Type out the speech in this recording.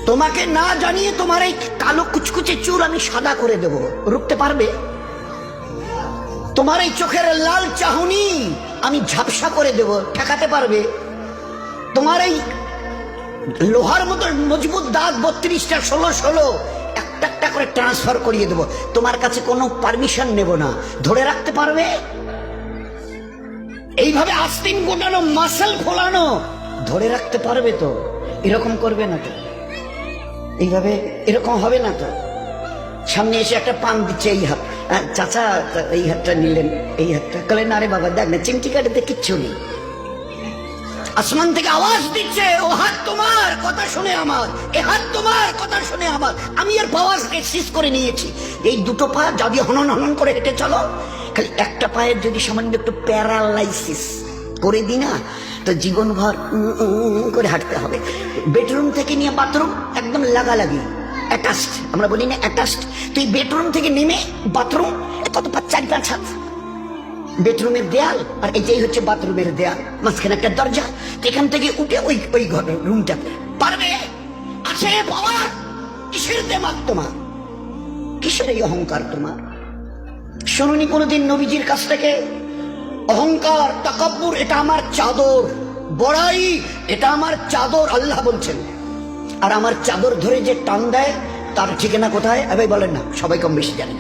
তোমাকে না জানিয়ে তোমার এই কালো কুচকুচে চুল আমি সাদা করে দেব, রুখতে পারবে? তোমার এই চোখের লাল চাহনি আমি ঝাপসা করে দেব, ঠেকাতে পারবে? তোমার এই লোহার মতো মজবুত দাঁত 32টা 16 একটা একটা করে ট্রান্সফার করিয়ে দেব, তোমার কাছে কোনো পারমিশন নেব না, ধরে রাখতে পারবে? এইভাবে আস্তিন গোটানো মাসল ফোলানো ধরে রাখতে পারবে তো? এরকম করবে না তো? এইভাবে এরকম হবে না তো? সামনে এসে একটা পান দিচ্ছে, এই হাত, চাচা এই হাতটা নিলেন, এই হাতটা কলেন, আরে বাবা দেখ না চিমটি কাটাতে কিচ্ছু নেই। আসমান থেকে আওয়াজ দিচ্ছে, ও হাত তোমার কথা শুনে আমার, এ হাত তোমার কথা শুনে আমার। আমি এর পাওয়ার সিজ করে নিয়েছি। এই দুটো পা যদি হনন হনন করে হেঁটে চলো, খালি একটা পায়ের যদি সামান্য একটু প্যারালাইসিস করে দিই না, তো জীবনভর করে হাঁটতে হবে। বেডরুম থেকে নিয়ে বাথরুম একদম লাগালাগি, অ্যাটাচড, আমরা বলি না অ্যাটাচড। তুই বেডরুম থেকে নেমে বাথরুম কত 4-5 হাত, বেডরুমের দেয়াল আর এটাই হচ্ছে বাথরুমের দেয়াল, মাঝখানে একটা দরজা, এখান থেকে উঠে ওই ওই ঘরের রুমটা পারবে? আছে পাওয়ার? কিসের দেমাগ তোমার? কিসের এই অহংকার তোমার? শুনুনি কোনোদিন নবীজির কাছ থেকে অহংকার, তাকাব্বুর এটা আমার চাদর, বড়াই এটা আমার চাদর, আল্লাহ বলছেন। আর আমার চাদর ধরে যে টান দেয় তার ঠিকানা কোথায়? এবার বলেন না, সবাই কম বেশি জানেন।